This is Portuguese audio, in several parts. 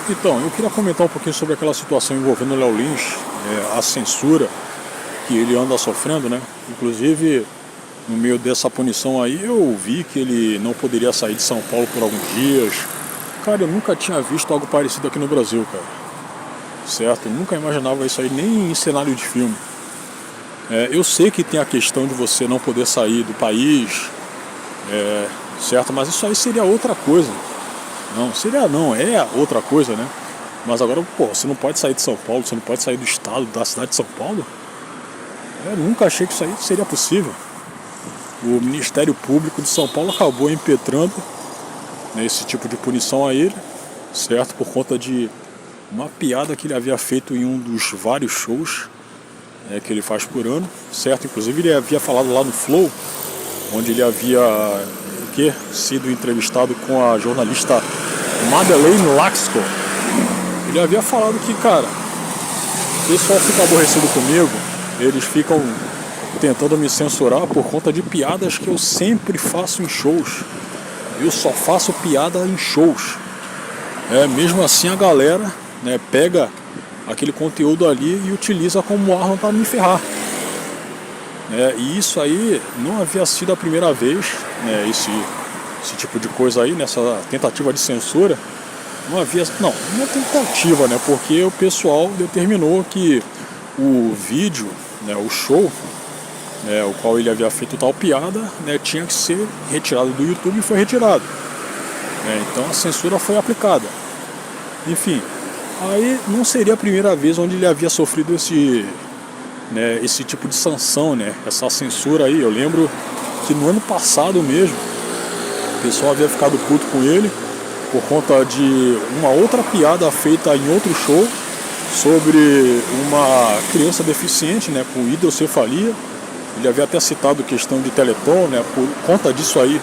Então, eu queria comentar um pouquinho sobre aquela situação envolvendo o Léo Lins, a censura que ele anda sofrendo, né? Inclusive, no meio dessa punição aí, eu vi que ele não poderia sair de São Paulo por alguns dias. Cara, eu nunca tinha visto algo parecido aqui no Brasil, cara. Certo? Eu nunca imaginava isso aí, nem em cenário de filme. Eu sei que tem a questão de você não poder sair do país, certo? Mas isso aí seria outra coisa. É outra coisa, né? Mas agora, pô, você não pode sair de São Paulo, você não pode sair do estado, da cidade de São Paulo? Eu nunca achei que isso aí seria possível. O Ministério Público de São Paulo acabou impetrando, né, esse tipo de punição a ele, certo? Por conta de uma piada que ele havia feito em um dos vários shows que ele faz por ano, certo? Inclusive ele havia falado lá no Flow, onde ele havia sido entrevistado com a jornalista Madeleine Laxco. Ele havia falado que, cara, o pessoal fica aborrecido comigo, eles ficam tentando me censurar por conta de piadas que eu sempre faço em shows. Eu só faço piada em shows. Mesmo assim a galera, né, pega aquele conteúdo ali e utiliza como arma para me ferrar. E isso aí não havia sido a primeira vez, né, esse tipo de coisa aí, nessa tentativa de censura. Não é tentativa, né, porque o pessoal determinou que o vídeo, né, o show, o qual ele havia feito tal piada, né, tinha que ser retirado do YouTube e foi retirado. Então a censura foi aplicada. Enfim, aí não seria a primeira vez onde ele havia sofrido esse tipo de sanção, né, essa censura aí. Eu lembro que no ano passado mesmo, o pessoal havia ficado puto com ele por conta de uma outra piada feita em outro show sobre uma criança deficiente, né, com hidrocefalia. Ele havia até citado questão de Teleton, né, por conta disso aí,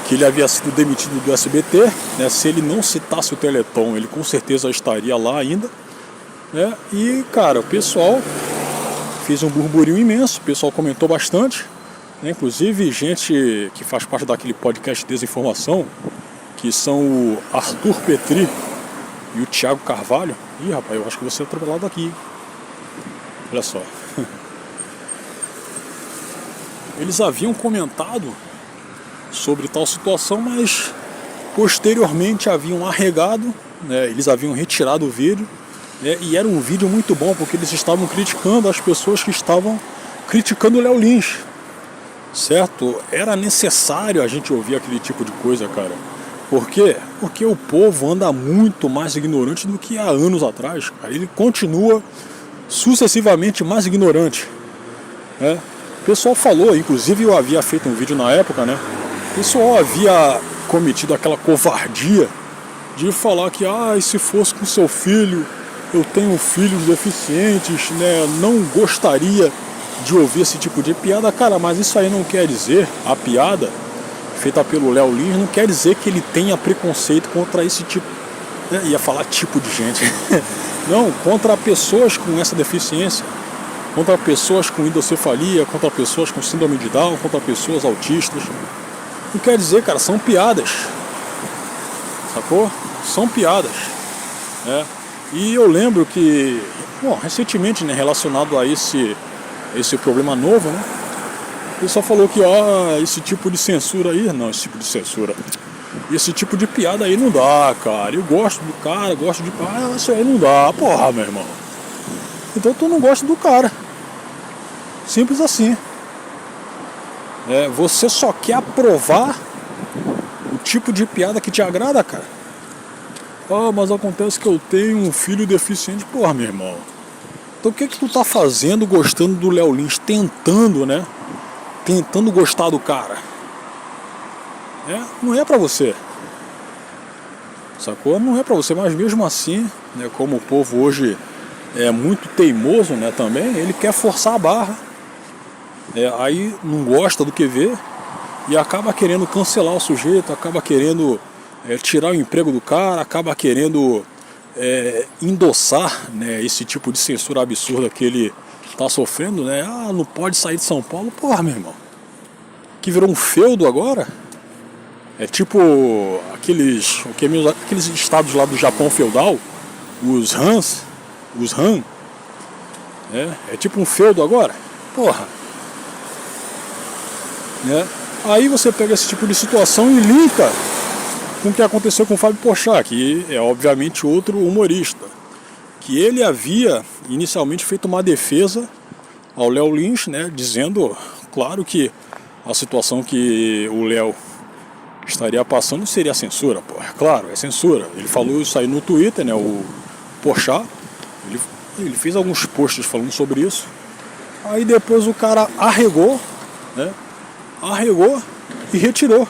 que ele havia sido demitido do SBT, né, se ele não citasse o Teleton, ele com certeza estaria lá ainda, né, e, cara, o pessoal fez um burburinho imenso, o pessoal comentou bastante, né, inclusive gente que faz parte daquele podcast Desinformação, que são o Arthur Petri e o Thiago Carvalho. Ih, rapaz, eu acho que você é atropelado aqui. Olha só. Eles haviam comentado sobre tal situação, mas posteriormente haviam arregado, né, eles haviam retirado o vídeo, né, e era um vídeo muito bom, porque eles estavam criticando as pessoas que estavam criticando o Léo Lins, certo? Era necessário a gente ouvir aquele tipo de coisa, cara. Por quê? Porque o povo anda muito mais ignorante do que há anos atrás, cara. Ele continua sucessivamente mais ignorante, né? O pessoal falou, inclusive eu havia feito um vídeo na época, né? O pessoal havia cometido aquela covardia de falar que, e se fosse com seu filho, eu tenho filhos deficientes, né? Não gostaria de ouvir esse tipo de piada. Cara, mas isso aí não quer dizer, a piada feita pelo Léo Lins não quer dizer que ele tenha preconceito contra esse tipo, né? Ia falar tipo de gente. Não, contra pessoas com essa deficiência, contra pessoas com hidrocefalia, contra pessoas com síndrome de Down, contra pessoas autistas. Não quer dizer, cara, são piadas, sacou? São piadas, né? E eu lembro que, recentemente, né, relacionado a esse problema novo, né, ele só falou que, esse tipo de censura aí, esse tipo de piada aí não dá, cara. Eu gosto do cara, isso aí não dá, porra, meu irmão. Então tu não gosta do cara. Simples assim. Você só quer aprovar o tipo de piada que te agrada, cara. Mas acontece que eu tenho um filho deficiente. Porra, meu irmão. Então o que tu tá fazendo gostando do Léo Lins? Tentando gostar do cara. Não é pra você. Sacou? Não é pra você, mas mesmo assim, né, como o povo hoje é muito teimoso, né, também, ele quer forçar a barra. Aí não gosta do que vê e acaba querendo cancelar o sujeito, acaba querendo tirar o emprego do cara, acaba querendo endossar, né, esse tipo de censura absurda que ele tá sofrendo, né? Não pode sair de São Paulo. Porra, meu irmão, que virou um feudo agora, É tipo aqueles estados lá do Japão feudal, os Han, é tipo um feudo agora, porra. Aí você pega esse tipo de situação e linka com o que aconteceu com o Fábio Porchat, que é obviamente outro humorista, que ele havia inicialmente feito uma defesa ao Léo Lins, dizendo, claro, que a situação que o Léo estaria passando seria censura, claro, é censura. Ele falou isso aí no Twitter, o Porchat, ele fez alguns posts falando sobre isso. Aí depois o cara arregou e retirou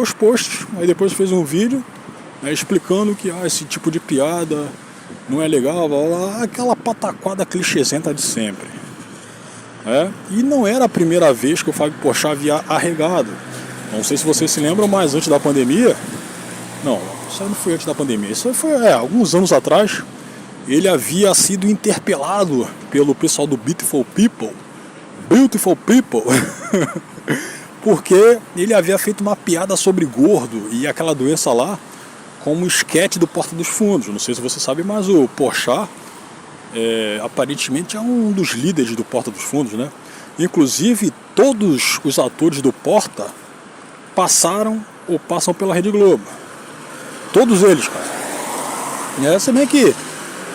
os posts. Aí depois fez um vídeo explicando que esse tipo de piada não é legal, aquela pataquada clichêsenta de sempre. E não era a primeira vez que o Fábio Porchat havia arregado. Não sei se vocês se lembram, mas antes da pandemia... Não, isso aí não foi antes da pandemia. Isso aí foi alguns anos atrás. Ele havia sido interpelado pelo pessoal do Beautiful People, porque ele havia feito uma piada sobre gordo e aquela doença lá, como esquete do Porta dos Fundos. Não sei se você sabe, mas o Porchat aparentemente é um dos líderes do Porta dos Fundos, Inclusive, todos os atores do Porta passaram ou passam pela Rede Globo. Todos eles, cara. Se bem que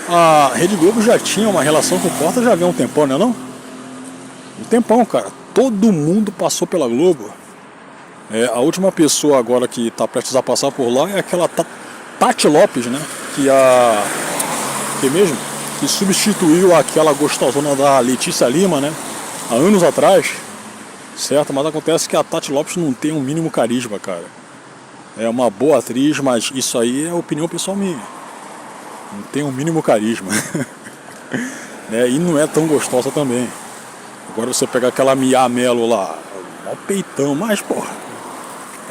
a Rede Globo já tinha uma relação com o Porta já havia um tempão, não? Um tempão, cara. Todo mundo passou pela Globo. A última pessoa agora que está prestes a passar por lá é aquela Tati Lopes, que substituiu aquela gostosona da Letícia Lima, há anos atrás, certo? Mas acontece que a Tati Lopes não tem um mínimo carisma, cara. É uma boa atriz, mas isso aí é opinião pessoal minha. Não tem um mínimo carisma. E não é tão gostosa também. Agora você pega aquela Mia Mello lá, ó peitão, mas porra,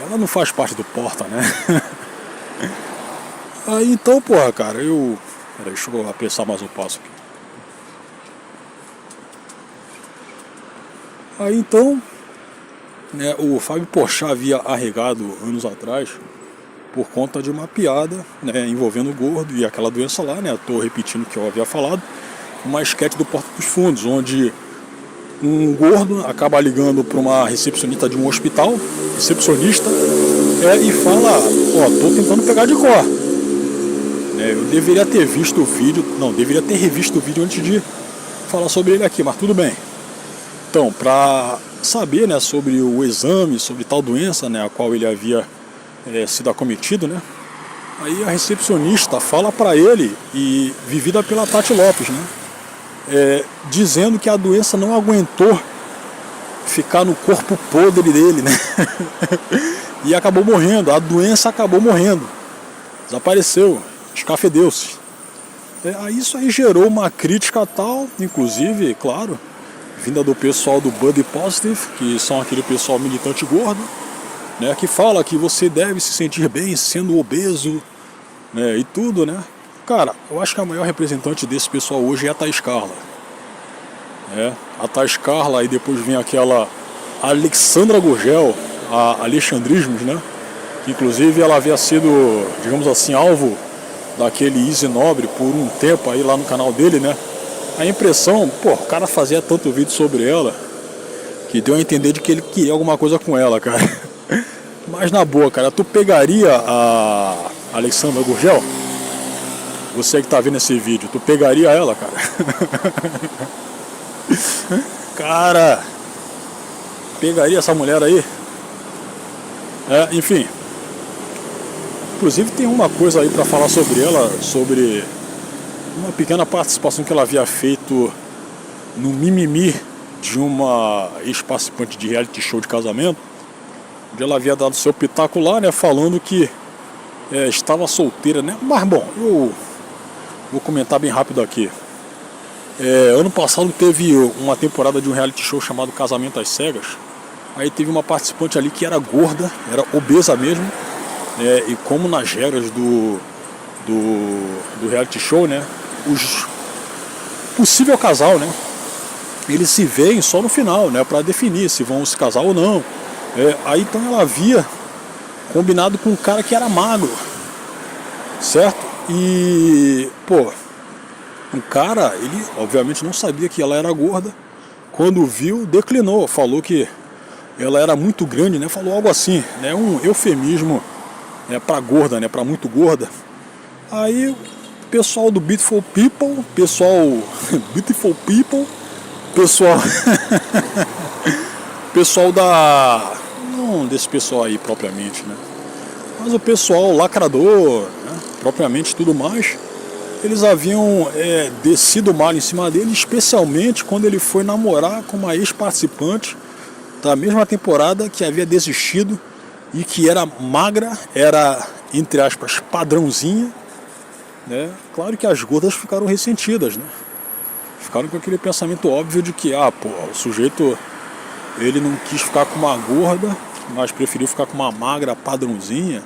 ela não faz parte do Porta, Aí então, porra, cara, peraí, deixa eu apressar mais um passo aqui. Aí então, o Fábio Porchat havia arregado anos atrás por conta de uma piada, envolvendo o gordo e aquela doença lá, Tô repetindo o que eu havia falado, uma esquete do Porta dos Fundos, onde um gordo acaba ligando para uma recepcionista de um hospital, e fala, tô tentando pegar de cor. Eu deveria ter visto o vídeo, deveria ter revisto o vídeo antes de falar sobre ele aqui, mas tudo bem. Então, para saber, sobre o exame, sobre tal doença, a qual ele havia sido acometido, aí a recepcionista fala para ele, e vivida pela Tati Lopes, dizendo que a doença não aguentou ficar no corpo podre dele, e acabou morrendo. A doença acabou morrendo, desapareceu, escafedeu-se. Isso aí gerou uma crítica tal, inclusive, claro, vinda do pessoal do Body Positive, que são aquele pessoal militante gordo, que fala que você deve se sentir bem sendo obeso, e tudo, Cara, eu acho que a maior representante desse pessoal hoje é a Thaís Carla. A Thaís Carla, e depois vem aquela Alexandra Gurgel, a Alexandrismos, que inclusive ela havia sido, digamos assim, alvo daquele Easy Nobre por um tempo aí lá no canal dele, A impressão, o cara fazia tanto vídeo sobre ela que deu a entender de que ele queria alguma coisa com ela, cara. Mas na boa, cara, tu pegaria a Alexandra Gurgel? Você que tá vendo esse vídeo, tu pegaria ela, cara? Cara, pegaria essa mulher aí? Enfim. Inclusive tem uma coisa aí pra falar sobre ela, sobre uma pequena participação que ela havia feito no mimimi de uma ex-participante de reality show de casamento, onde ela havia dado seu pitaco lá, falando que estava solteira, Mas bom, eu vou comentar bem rápido aqui. Ano passado teve uma temporada de um reality show chamado Casamento às Cegas. Aí teve uma participante ali que era gorda, era obesa mesmo, e como nas regras do reality show, os possível casal, eles se veem só no final, para definir se vão se casar ou não. Aí então ela havia combinado com um cara que era magro, certo? E, pô, o cara, ele obviamente não sabia que ela era gorda. Quando viu, declinou, falou que ela era muito grande, né? Falou algo assim, né? Um eufemismo, né, pra gorda, né? Pra muito gorda. Aí o pessoal do Beautiful People, Beautiful People, pessoal, pessoal da, não desse pessoal aí propriamente, né? Mas o pessoal lacrador, né, propriamente tudo mais, eles haviam descido mal em cima dele, especialmente quando ele foi namorar com uma ex-participante da mesma temporada que havia desistido e que era magra, era, entre aspas, padrãozinha, né? Claro que as gordas ficaram ressentidas, né? Ficaram com aquele pensamento óbvio de que, o sujeito, ele não quis ficar com uma gorda, mas preferiu ficar com uma magra padrãozinha.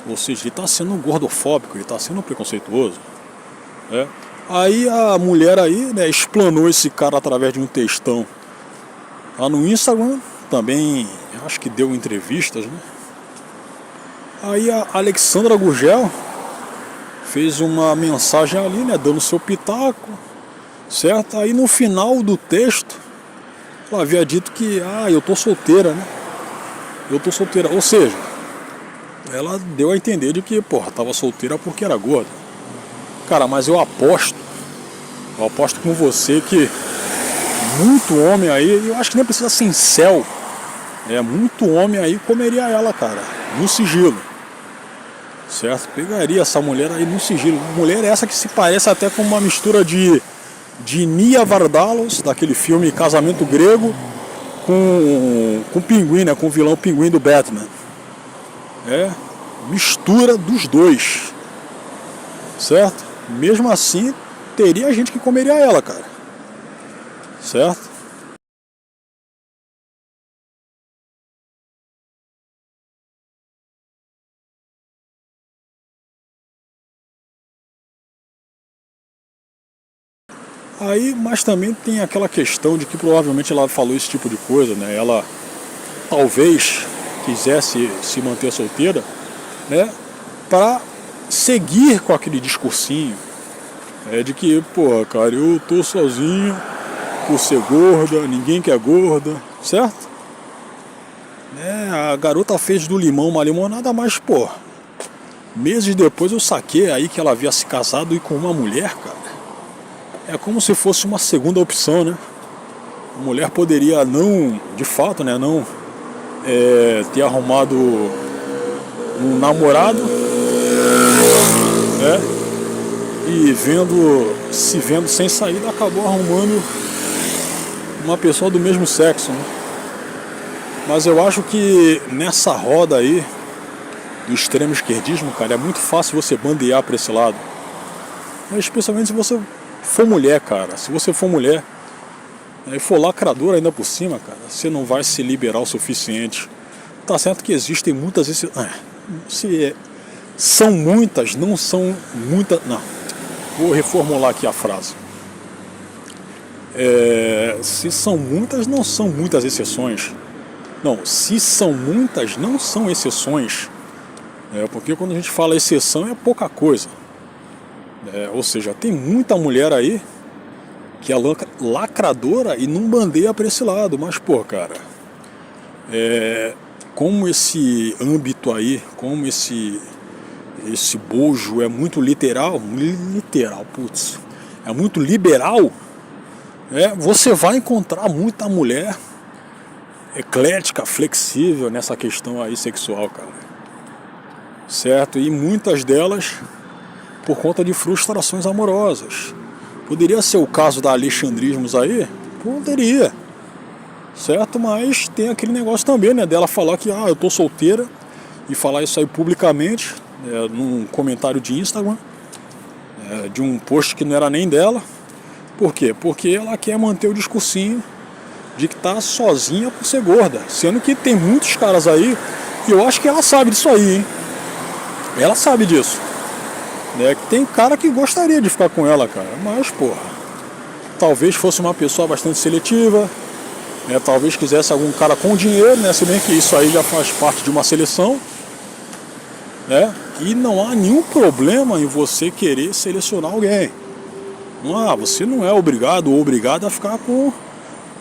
Ou seja, ele está sendo gordofóbico, ele está sendo preconceituoso, né? Aí a mulher aí, né, explanou esse cara através de um textão lá no Instagram, também acho que deu entrevistas, né? Aí a Alexandra Gurgel fez uma mensagem ali, né, dando seu pitaco, certo? Aí no final do texto ela havia dito que, eu tô solteira, né? Eu tô solteira, ou seja, ela deu a entender de que, tava solteira porque era gorda. Cara, mas eu aposto com você que muito homem aí, eu acho que nem precisa ser incel, muito homem aí comeria ela, cara, no sigilo, certo? Pegaria essa mulher aí no sigilo. Mulher essa que se parece até com uma mistura de Nia Vardalos, daquele filme Casamento Grego, com o Pinguim, né? Com o vilão Pinguim do Batman. Mistura dos dois, certo? Mesmo assim, teria gente que comeria ela, cara, certo? Aí, mas também tem aquela questão de que provavelmente ela falou esse tipo de coisa, né? Ela talvez quisesse se manter solteira, né? Para seguir com aquele discursinho, de que, cara, eu tô sozinho por ser gorda, ninguém quer gorda, certo? A garota fez do limão uma limonada, mas, meses depois eu saquei aí que ela havia se casado e com uma mulher, cara. É como se fosse uma segunda opção, né? A mulher poderia não, de fato, né, não ter arrumado um namorado, né? E se vendo sem saída, acabou arrumando uma pessoa do mesmo sexo, né? Mas eu acho que nessa roda aí do extremo esquerdismo, cara, é muito fácil você bandear para esse lado. Especialmente se você for mulher, cara. Se você for mulher e for lacradora ainda por cima, cara, você não vai se liberar o suficiente. Tá certo que existem muitas são muitas, não são muitas. Não. Vou reformular aqui a frase. Se são muitas, não são muitas exceções. Não, se são muitas, não são exceções. Porque quando a gente fala exceção é pouca coisa. Ou seja, tem muita mulher aí que é lacradora e não bandeia para esse lado. Mas, cara, como esse âmbito aí, como esse bojo é muito literal, putz, é muito liberal, você vai encontrar muita mulher eclética, flexível nessa questão aí sexual, cara, certo? E muitas delas por conta de frustrações amorosas. Poderia ser o caso da Alexandrismos aí? Poderia, certo? Mas tem aquele negócio também, né, dela falar que eu tô solteira e falar isso aí publicamente, num comentário de Instagram, de um post que não era nem dela. Por quê? Porque ela quer manter o discursinho de que tá sozinha por ser gorda, sendo que tem muitos caras aí, e eu acho que ela sabe disso aí, hein? Ela sabe disso. Que tem cara que gostaria de ficar com ela, cara, mas, talvez fosse uma pessoa bastante seletiva, talvez quisesse algum cara com dinheiro, né, se bem que isso aí já faz parte de uma seleção, né? E não há nenhum problema em você querer selecionar alguém. Você não é obrigado ou obrigada a ficar com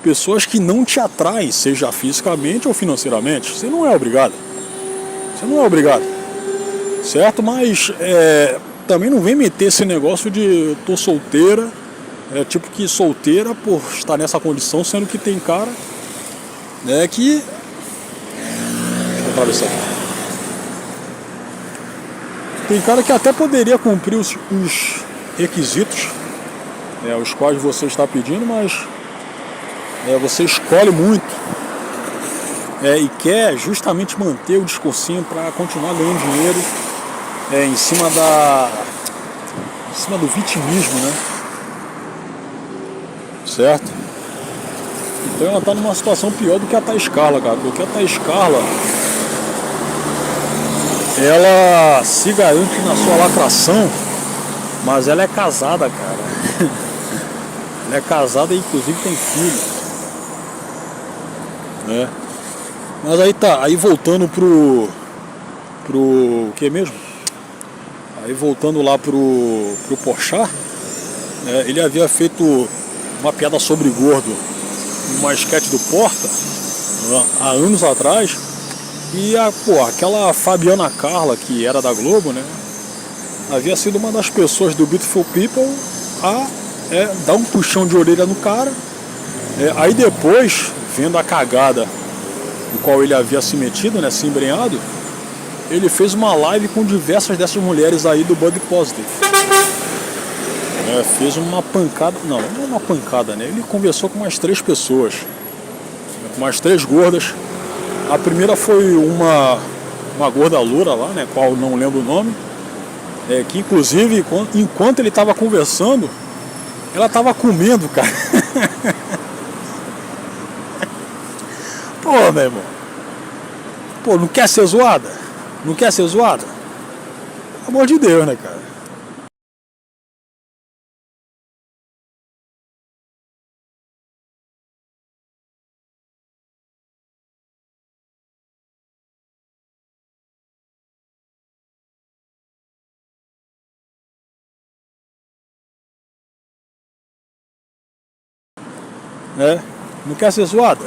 pessoas que não te atraem, seja fisicamente ou financeiramente. Você não é obrigado. Você não é obrigado. Certo? Mas também não vem meter esse negócio de tô solteira, tipo que solteira por estar nessa condição, sendo que tem cara, né, que... Deixa eu atravessar aqui. Tem cara que até poderia cumprir os requisitos, os quais você está pedindo, mas você escolhe muito e quer justamente manter o discursinho para continuar ganhando dinheiro em cima do vitimismo, né? Certo? Então ela está numa situação pior do que a Thaís Carla, cara, porque a Thaís Carla, ela se garante na sua lacração, mas ela é casada, cara. Ela é casada e inclusive tem filho, né? Mas aí tá, aí voltando pro que mesmo? Aí voltando lá pro Porchat, ele havia feito uma piada sobre gordo, uma esquete do Porta, há anos atrás. E aquela Fabiana Carla, que era da Globo, né, havia sido uma das pessoas do Beautiful People a dar um puxão de orelha no cara. Aí depois, vendo a cagada no qual ele havia se metido, né, se embrenhado, ele fez uma live com diversas dessas mulheres aí do Body Positive. Fez uma pancada, não é uma pancada, né, ele conversou com umas 3 pessoas, com umas 3 gordas. A primeira foi uma gorda loura lá, né, qual não lembro o nome, que inclusive enquanto ele estava conversando, ela estava comendo, cara. Pô, meu irmão. Pô, não quer ser zoada? Não quer ser zoada? Pelo amor de Deus, né, cara? Não quer ser zoada?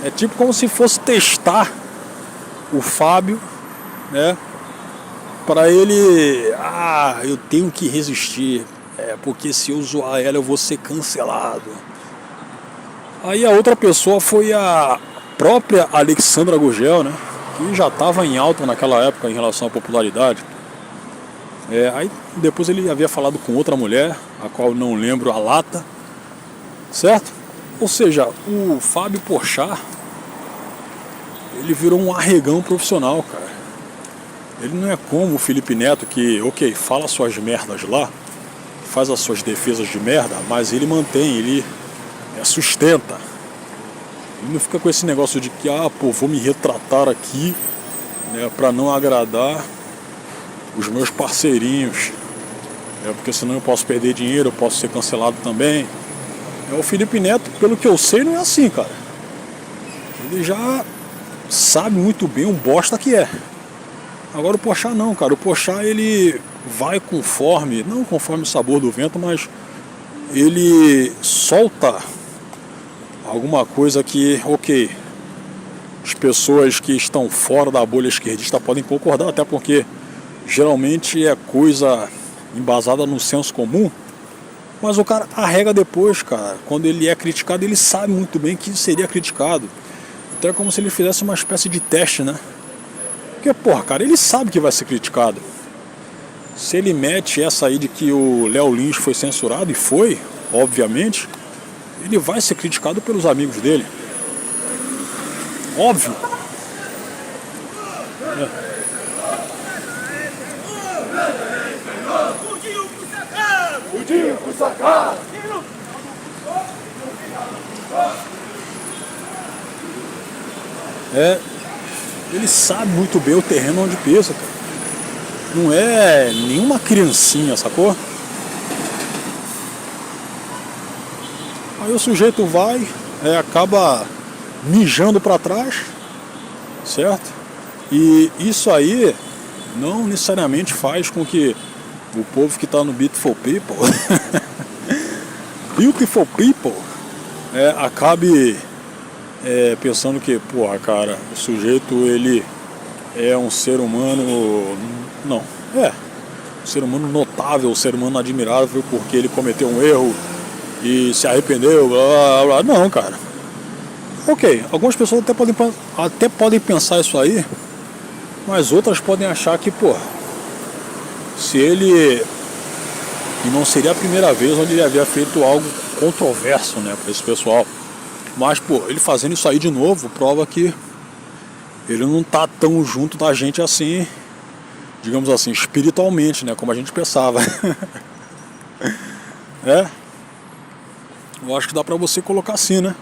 É tipo como se fosse testar o Fábio, né? Para ele, eu tenho que resistir, porque se eu zoar ela eu vou ser cancelado. Aí a outra pessoa foi a própria Alexandra Gurgel, né? Que já estava em alta naquela época em relação à popularidade. Aí depois ele havia falado com outra mulher, a qual não lembro a lata, certo? Ou seja, o Fábio Porchat, ele virou um arregão profissional, cara. Ele não é como o Felipe Neto que, fala suas merdas lá, faz as suas defesas de merda, mas ele mantém, ele sustenta. Ele não fica com esse negócio de que, vou me retratar aqui, né, pra não agradar os meus parceirinhos, porque senão eu posso perder dinheiro, eu posso ser cancelado também. O Felipe Neto, pelo que eu sei, não é assim, cara. Ele já sabe muito bem o bosta que é. Agora o Porchat não, cara. O Porchat, ele vai não conforme o sabor do vento, mas ele solta alguma coisa que, as pessoas que estão fora da bolha esquerdista podem concordar, até porque geralmente é coisa embasada no senso comum. Mas o cara arrega depois, cara. Quando ele é criticado, ele sabe muito bem que seria criticado. Então é como se ele fizesse uma espécie de teste, né? Porque, cara, ele sabe que vai ser criticado. Se ele mete essa aí de que o Léo Lins foi censurado, e foi, obviamente, ele vai ser criticado pelos amigos dele. Óbvio. Ele sabe muito bem o terreno onde pisa, cara. Não é nenhuma criancinha, sacou? Aí o sujeito vai, acaba mijando pra trás, certo? E isso aí não necessariamente faz com que o povo que está no Beautiful People Beautiful People acabe pensando que, porra, cara, o sujeito ele é um ser humano, não, um ser humano notável, um ser humano admirável porque ele cometeu um erro e se arrependeu, blá, blá, blá. Não, cara. Ok, algumas pessoas até podem pensar isso aí, mas outras podem achar que, pô, se ele... E não seria a primeira vez onde ele havia feito algo controverso, né, para esse pessoal. Mas, pô, ele fazendo isso aí de novo prova que ele não tá tão junto da gente assim, digamos assim, espiritualmente, né, como a gente pensava. Eu acho que dá pra você colocar assim, né?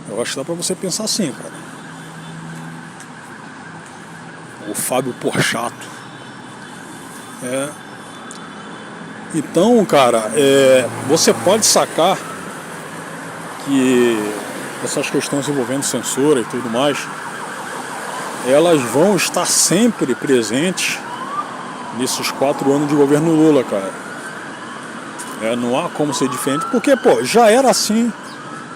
Eu acho que dá pra você pensar assim, cara. O Fábio Porchat. Então, cara, você pode sacar que essas questões envolvendo censura e tudo mais, elas vão estar sempre presentes nesses 4 anos de governo Lula, cara. Não há como ser diferente, porque, pô, já era assim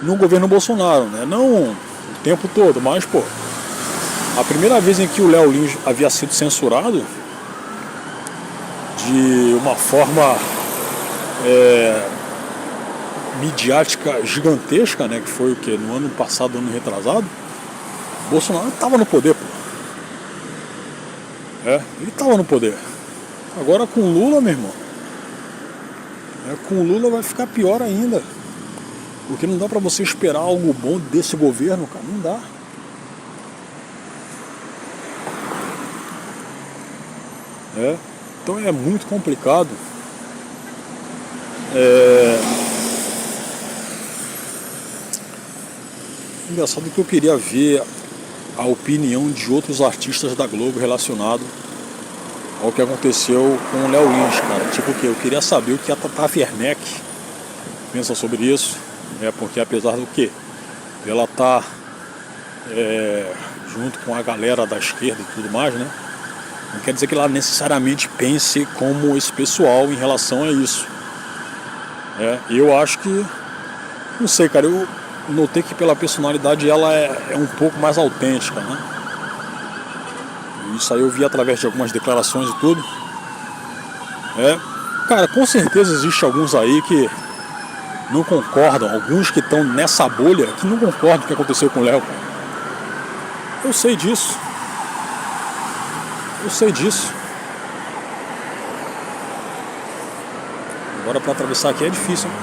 no governo Bolsonaro, né? Não o tempo todo, mas, pô, a primeira vez em que o Léo Lins havia sido censurado de uma forma midiática gigantesca, né? Que foi o que? No ano passado, ano retrasado, Bolsonaro estava no poder, pô. Ele estava no poder. Agora com Lula, meu irmão, com Lula vai ficar pior ainda. Porque não dá pra você esperar algo bom desse governo, cara. Não dá. Então é muito complicado. Engraçado que eu queria ver a opinião de outros artistas da Globo relacionado ao que aconteceu com o Léo Lins, cara. Tipo o que? Eu queria saber o que a Tata Werneck pensa sobre isso. Porque apesar do que ela tá junto com a galera da esquerda e tudo mais, né? Não quer dizer que ela necessariamente pense como esse pessoal em relação a isso. Eu acho que... Não sei, cara, eu notei que pela personalidade ela é um pouco mais autêntica, né? Isso aí eu vi através de algumas declarações e tudo. Cara, com certeza existe alguns aí que não concordam, alguns que estão nessa bolha que não concordam com o que aconteceu com o Léo, cara. Eu sei disso. Agora pra atravessar aqui é difícil, hein?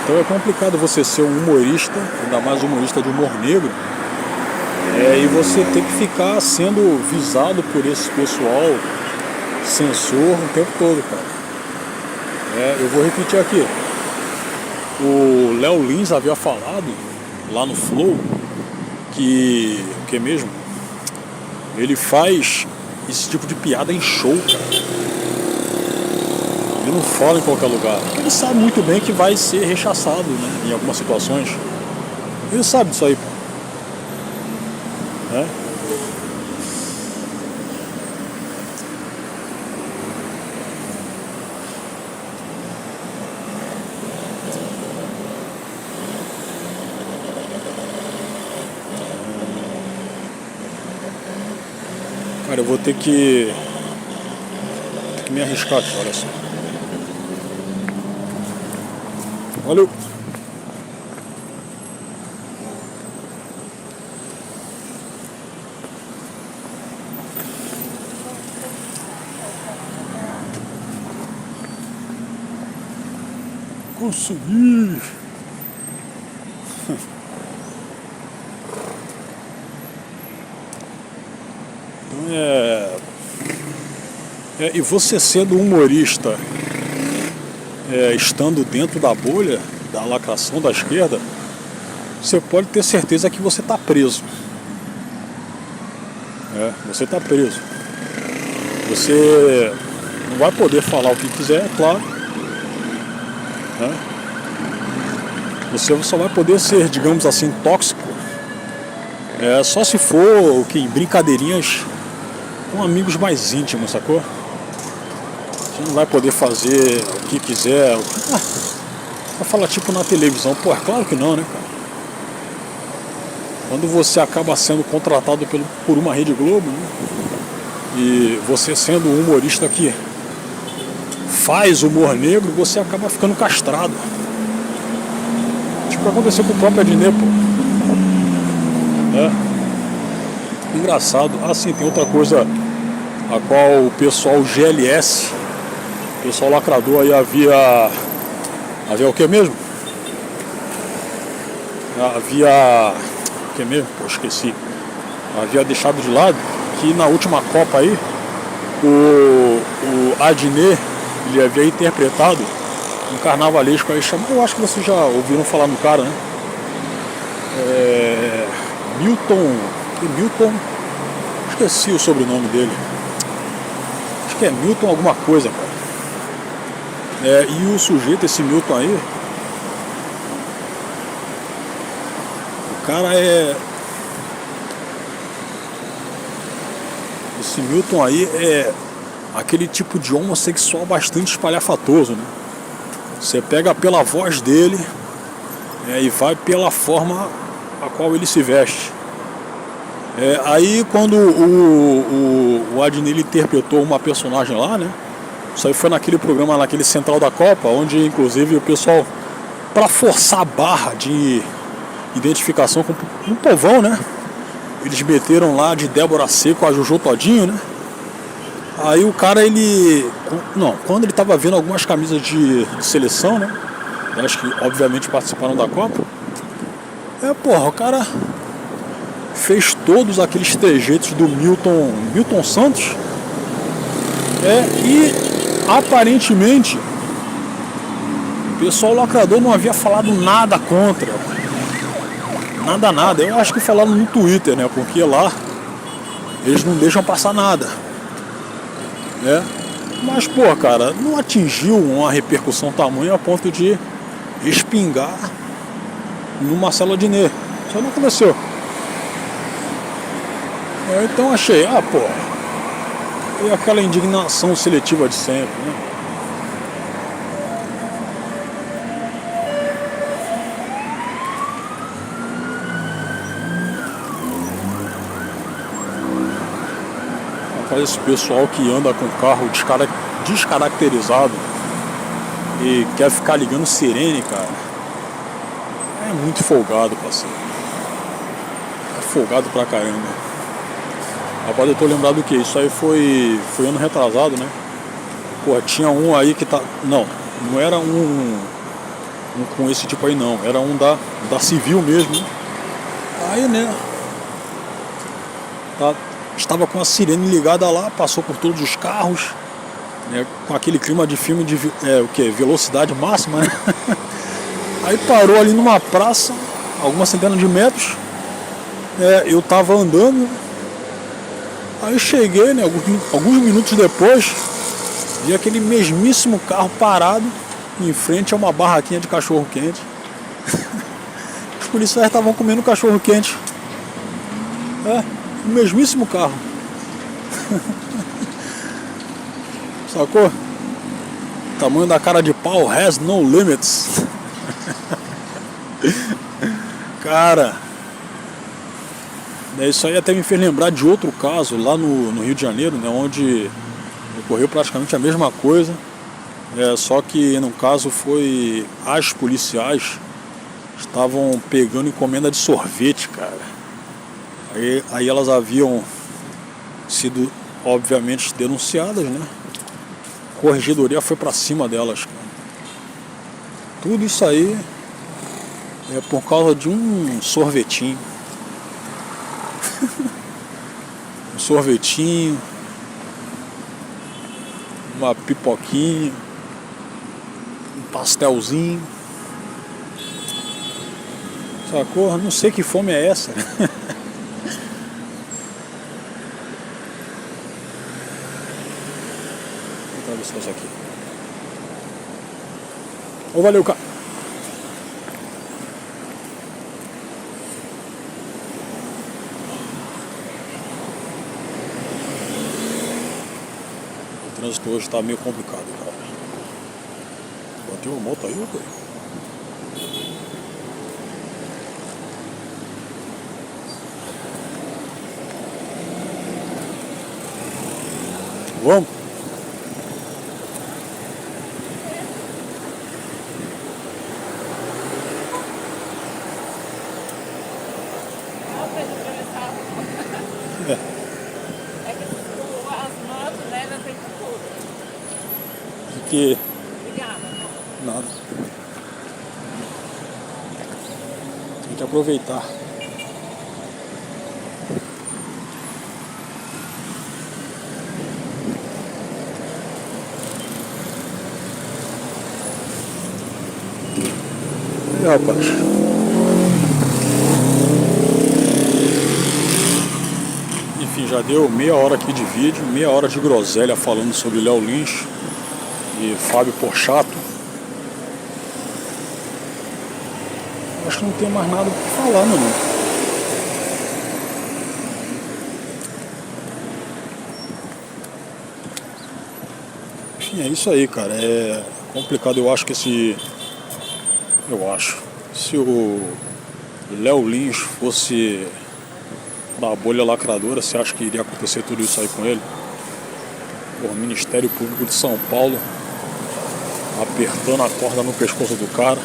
Então é complicado você ser um humorista, ainda mais humorista de humor negro, e você ter que ficar sendo visado por esse pessoal censor o tempo todo, cara. Eu vou repetir aqui. O Léo Lins havia falado lá no Flow que... O que mesmo? Ele faz esse tipo de piada em show, cara. Ele não fala em qualquer lugar. Ele sabe muito bem que vai ser rechaçado, né, em algumas situações. Ele sabe disso aí, pô. Cara, eu vou ter que me arriscar aqui, olha só. Valeu! Consegui! E você sendo humorista, estando dentro da bolha da lacração da esquerda, você pode ter certeza que você está preso. Você está preso. Você não vai poder falar o que quiser, é claro. Você só vai poder ser, digamos assim, tóxico. Só se for em brincadeirinhas com amigos mais íntimos, sacou? Você não vai poder fazer o que quiser. Vai falar tipo na televisão. Pô, é claro que não, né, cara? Quando você acaba sendo contratado por uma Rede Globo, né? E você sendo um humorista que faz humor negro, você acaba ficando castrado. Tipo, aconteceu com o próprio Adnet, pô. Engraçado. Sim, tem outra coisa a qual o pessoal GLS, o pessoal lacrador aí havia o que mesmo? Havia o que mesmo? Pô, esqueci. Havia deixado de lado que na última Copa aí o Adnet, ele havia interpretado um carnavalesco aí chamado, eu acho que vocês já ouviram falar no cara, né? Milton, esqueci o sobrenome dele. Acho que é Milton alguma coisa, cara. E o sujeito, esse Milton aí, o cara esse Milton aí é aquele tipo de homossexual bastante espalhafatoso, né? Você pega pela voz dele e vai pela forma a qual ele se veste. Aí quando o Adnet interpretou uma personagem lá, né? Isso aí foi naquele programa, naquele Central da Copa, onde inclusive o pessoal, para forçar a barra de identificação com um povão, né? Eles meteram lá de Débora Seco a Jojo Todinho, né? Aí o cara, quando ele tava vendo algumas camisas de seleção, né? Acho que obviamente participaram da Copa. O cara fez todos aqueles trejeitos do Milton Santos. E aparentemente o pessoal lacrador não havia falado nada contra. Nada. Eu acho que falaram no Twitter, né? Porque lá eles não deixam passar nada. Mas, cara, não atingiu uma repercussão tamanha a ponto de espingar no Marcelo Adnet. Isso não aconteceu. Então achei, e aquela indignação seletiva de sempre, né? Rapaz, esse pessoal que anda com carro descaracterizado e quer ficar ligando sirene, cara, é muito folgado, parceiro. É folgado pra caramba. Rapaz, eu tô lembrado do que? Isso aí foi ano retrasado, né? Tinha um aí que tá... Não era um com esse tipo aí, não. Era um da Civil mesmo, né? Aí, né? Estava com a sirene ligada lá, passou por todos os carros, né? Com aquele clima de filme de velocidade máxima, né? Aí parou ali numa praça, algumas centenas de metros. Eu tava andando. Aí cheguei, né, alguns minutos depois, vi aquele mesmíssimo carro parado em frente a uma barraquinha de cachorro-quente. Os policiais estavam comendo cachorro-quente. O mesmíssimo carro. Sacou? O tamanho da cara de pau has no limits. Cara... Isso aí até me fez lembrar de outro caso lá no Rio de Janeiro, né, onde ocorreu praticamente a mesma coisa, só que no caso foi as policiais estavam pegando encomenda de sorvete, cara. Aí elas haviam sido obviamente denunciadas, né? A corregedoria foi pra cima delas, cara. Tudo isso aí é por causa de um sorvetinho. Um sorvetinho, uma pipoquinha, um pastelzinho. Sacou? Não sei que fome é essa. Vou atravessar isso aqui. Ô, valeu, cara. O trânsito hoje tá meio complicado, cara. Bateu uma moto aí, ô, cara. Vamos? É. É que as motos, né, não tem tudo. Que Obrigada. nada. Tem que aproveitar. E aí, rapaz. Enfim, já deu meia hora aqui de vídeo, meia hora de groselha falando sobre Léo Lins e Fábio Porchat. Acho que não tem mais nada pra falar, meu irmão. Enfim, é isso aí, cara. É complicado. Eu acho que se o Léo Lins fosse da bolha lacradora, você acha que iria acontecer tudo isso aí com ele? O Ministério Público de São Paulo apertando a corda no pescoço do cara.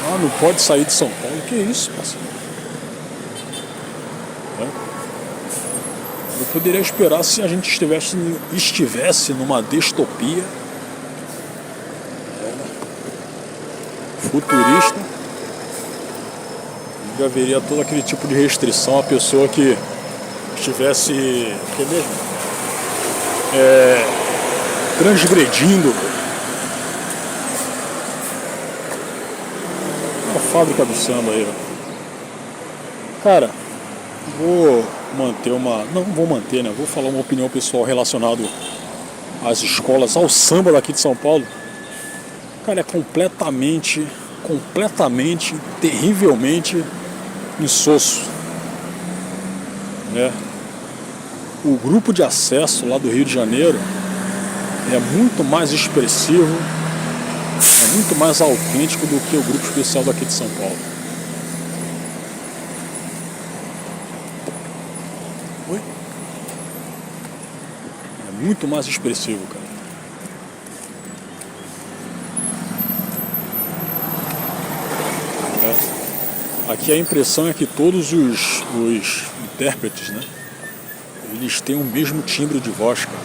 Ah, não pode sair de São Paulo. Que isso, parceiro? Eu poderia esperar se a gente estivesse numa distopia futurista, e haveria todo aquele tipo de restrição à pessoa que estivesse, que mesmo, transgredindo a fábrica do samba aí, ó. Cara, vou manter não vou manter, né? Vou falar uma opinião pessoal relacionada às escolas, ao samba daqui de São Paulo. Cara, é completamente, terrivelmente insosso, né? O grupo de acesso lá do Rio de Janeiro é muito mais expressivo, é muito mais autêntico do que o grupo especial daqui de São Paulo. Oi? É muito mais expressivo, cara. Aqui a impressão é que todos os intérpretes, né, eles têm o mesmo timbre de voz, cara.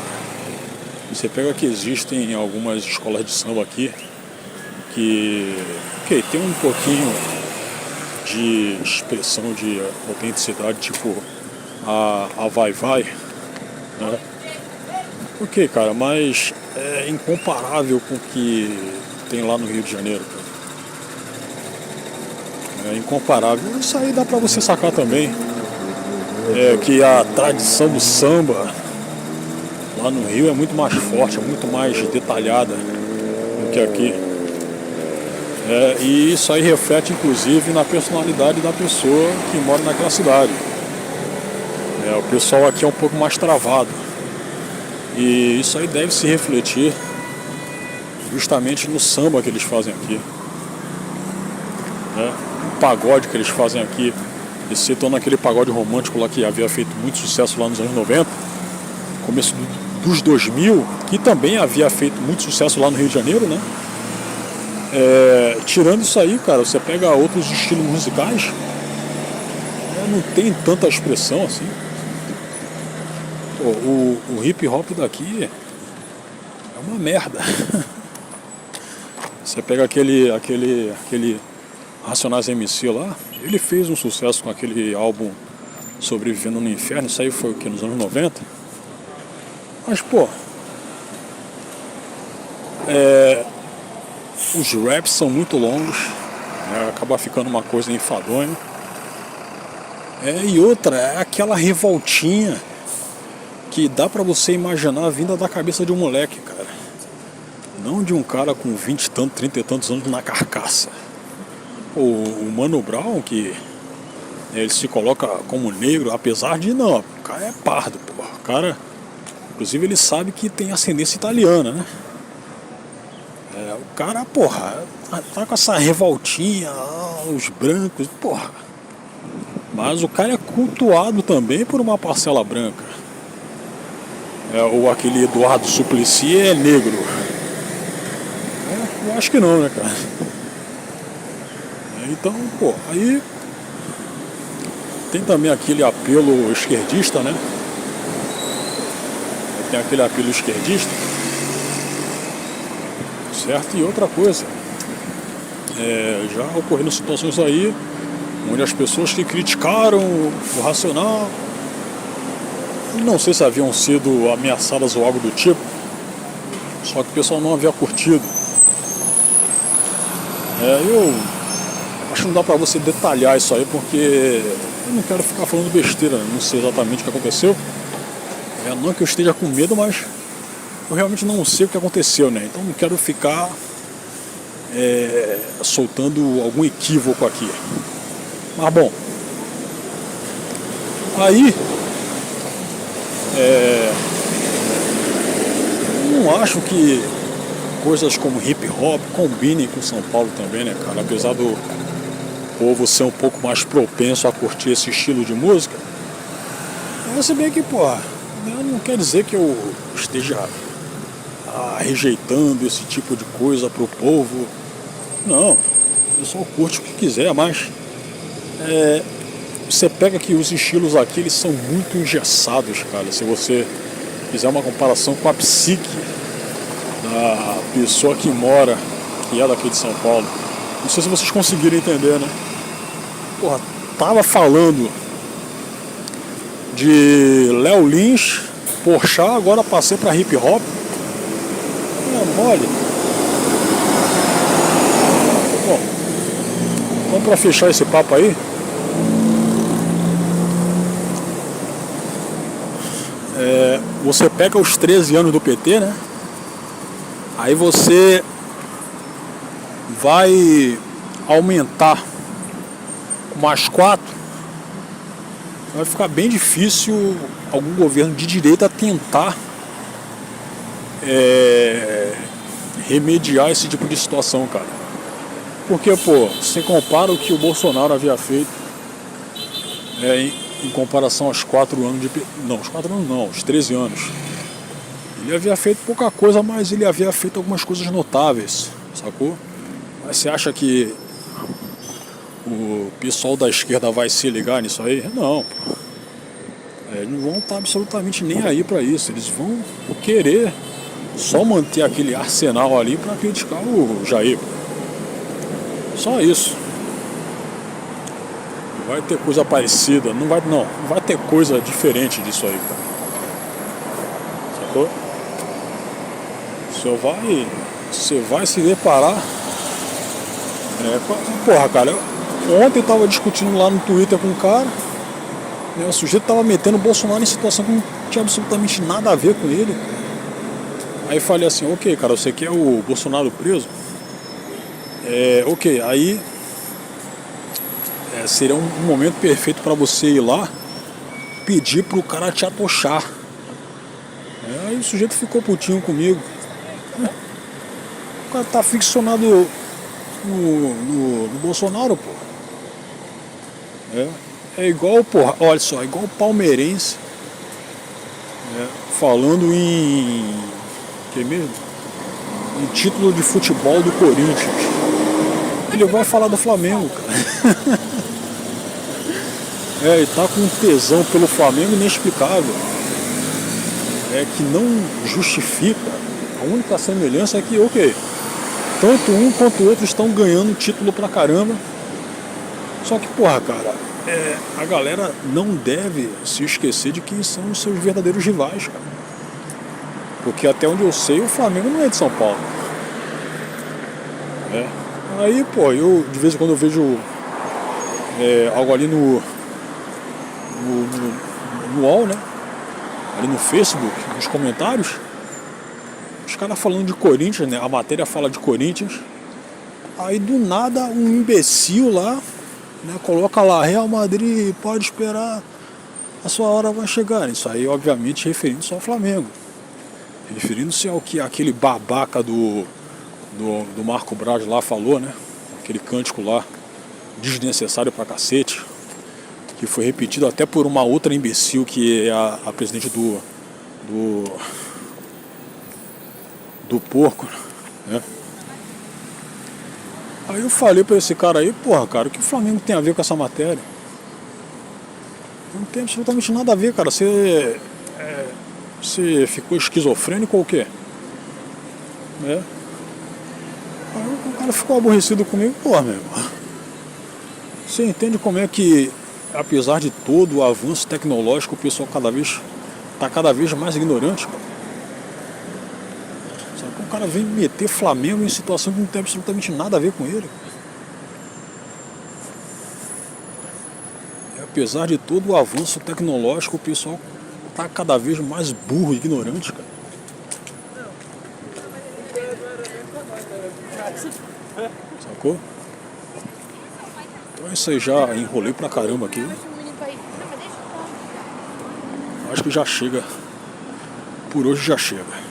Você pega que existem algumas escolas de samba aqui que tem um pouquinho de expressão de autenticidade, tipo a Vai-Vai, né? Ok, cara, mas é incomparável com o que tem lá no Rio de Janeiro, cara. É incomparável. Isso aí dá pra você sacar também. É que a tradição do samba lá no Rio é muito mais forte, é muito mais detalhada do que aqui. E isso aí reflete inclusive na personalidade da pessoa que mora naquela cidade. O pessoal aqui é um pouco mais travado. E isso aí deve se refletir justamente no samba que eles fazem aqui. O pagode que eles fazem aqui, excetuando aquele pagode romântico lá que havia feito muito sucesso lá nos anos 90, começo dos 2000, que também havia feito muito sucesso lá no Rio de Janeiro, né? Tirando isso aí, cara, você pega outros estilos musicais, não tem tanta expressão assim. Pô, o hip hop daqui é uma merda. Você pega aquele Racionais MC lá, ele fez um sucesso com aquele álbum Sobrevivendo no Inferno, isso aí foi o que, nos anos 90? Mas, pô, os raps são muito longos, né? Acaba ficando uma coisa enfadonha. E outra, é aquela revoltinha que dá pra você imaginar vinda da cabeça de um moleque, cara. Não de um cara com 20 e tantos, 30 e tantos anos na carcaça. O Mano Brown, que ele se coloca como negro, apesar de não, o cara é pardo, pô. O cara, inclusive, ele sabe que tem ascendência italiana, né? O cara, porra, tá com essa revoltinha, os brancos, porra. Mas o cara é cultuado também por uma parcela branca. Ou aquele Eduardo Suplicy é negro. Eu acho que não, né, cara? Então, pô, aí tem também aquele apelo esquerdista, né? Tem aquele apelo esquerdista, certo? E outra coisa, já ocorreram situações aí onde as pessoas que criticaram o Racional, não sei se haviam sido ameaçadas ou algo do tipo, só que o pessoal não havia curtido. Eu acho que não dá pra você detalhar isso aí, porque eu não quero ficar falando besteira, não sei exatamente o que aconteceu. Não que eu esteja com medo, mas eu realmente não sei o que aconteceu, né? Então não quero ficar soltando algum equívoco aqui. Mas bom, aí eu não acho que coisas como hip hop combinem com São Paulo também, né, cara? Apesar do povo ser um pouco mais propenso a curtir esse estilo de música, se bem que, porra, não quer dizer que eu esteja rejeitando esse tipo de coisa pro povo. Não, o pessoal curte o que quiser, mas você pega que os estilos aqui, eles são muito engessados, cara. Se você fizer uma comparação com a psique da pessoa que mora, que é daqui de São Paulo, não sei se vocês conseguiram entender, né? Porra, tava falando de Léo Lins, Porchat, agora passei pra hip hop. Mole. Bom, então pra fechar esse papo aí, você pega os 13 anos do PT, né? Aí você vai aumentar mais 4, vai ficar bem difícil algum governo de direita tentar remediar esse tipo de situação, cara. Porque, pô, você compara o que o Bolsonaro havia feito em comparação aos 4 anos de... Não, os 4 anos não, os 13 anos. Ele havia feito pouca coisa, mas ele havia feito algumas coisas notáveis, sacou? Mas você acha que o pessoal da esquerda vai se ligar nisso aí? Não, pô. Eles não vão estar absolutamente nem aí pra isso. Eles vão querer só manter aquele arsenal ali pra criticar o Jair. Só isso. Não vai ter coisa parecida, não vai ter coisa diferente disso aí, cara. Sacou? Você vai se deparar. Porra, cara, ontem eu tava discutindo lá no Twitter com um cara, o sujeito tava metendo o Bolsonaro em situação que não tinha absolutamente nada a ver com ele. Aí falei assim, ok, cara, você quer o Bolsonaro preso? Ok, aí seria um momento perfeito pra você ir lá pedir pro cara te atochar. Aí o sujeito ficou putinho comigo. O cara tá ficcionado no Bolsonaro, pô. É igual, porra, olha só, igual o palmeirense falando em que mesmo? Em título de futebol do Corinthians. Ele vai falar do Flamengo, cara. Ele tá com um tesão pelo Flamengo inexplicável. Que não justifica. A única semelhança é que, ok, tanto um quanto o outro estão ganhando título pra caramba. Só que, porra, cara, a galera não deve se esquecer de quem são os seus verdadeiros rivais, cara. Porque até onde eu sei, o Flamengo não é de São Paulo. Aí, pô, eu de vez em quando eu vejo algo ali no UOL, né? Ali no Facebook, nos comentários, os caras falando de Corinthians, né? A matéria fala de Corinthians. Aí do nada um imbecil lá, né, coloca lá, Real Madrid, pode esperar, a sua hora vai chegar. Isso aí, obviamente, referindo-se ao Flamengo. Referindo-se ao que aquele babaca do Marco Braz lá falou, né? Aquele cântico lá, desnecessário pra cacete, que foi repetido até por uma outra imbecil que é a presidente do porco, né? Aí eu falei pra esse cara aí, porra, cara, o que o Flamengo tem a ver com essa matéria? Não tem absolutamente nada a ver, cara. Você ficou esquizofrênico ou o quê? Né? Aí o cara ficou aborrecido comigo, porra, meu irmão. Você entende como é que, apesar de todo o avanço tecnológico, o pessoal tá cada vez mais ignorante, cara? Só que o cara vem meter Flamengo em situação que não tem absolutamente nada a ver com ele. E apesar de todo o avanço tecnológico, o pessoal tá cada vez mais burro e ignorante, cara. Sacou? Então isso aí, já enrolei pra caramba aqui. Acho que já chega. Por hoje já chega.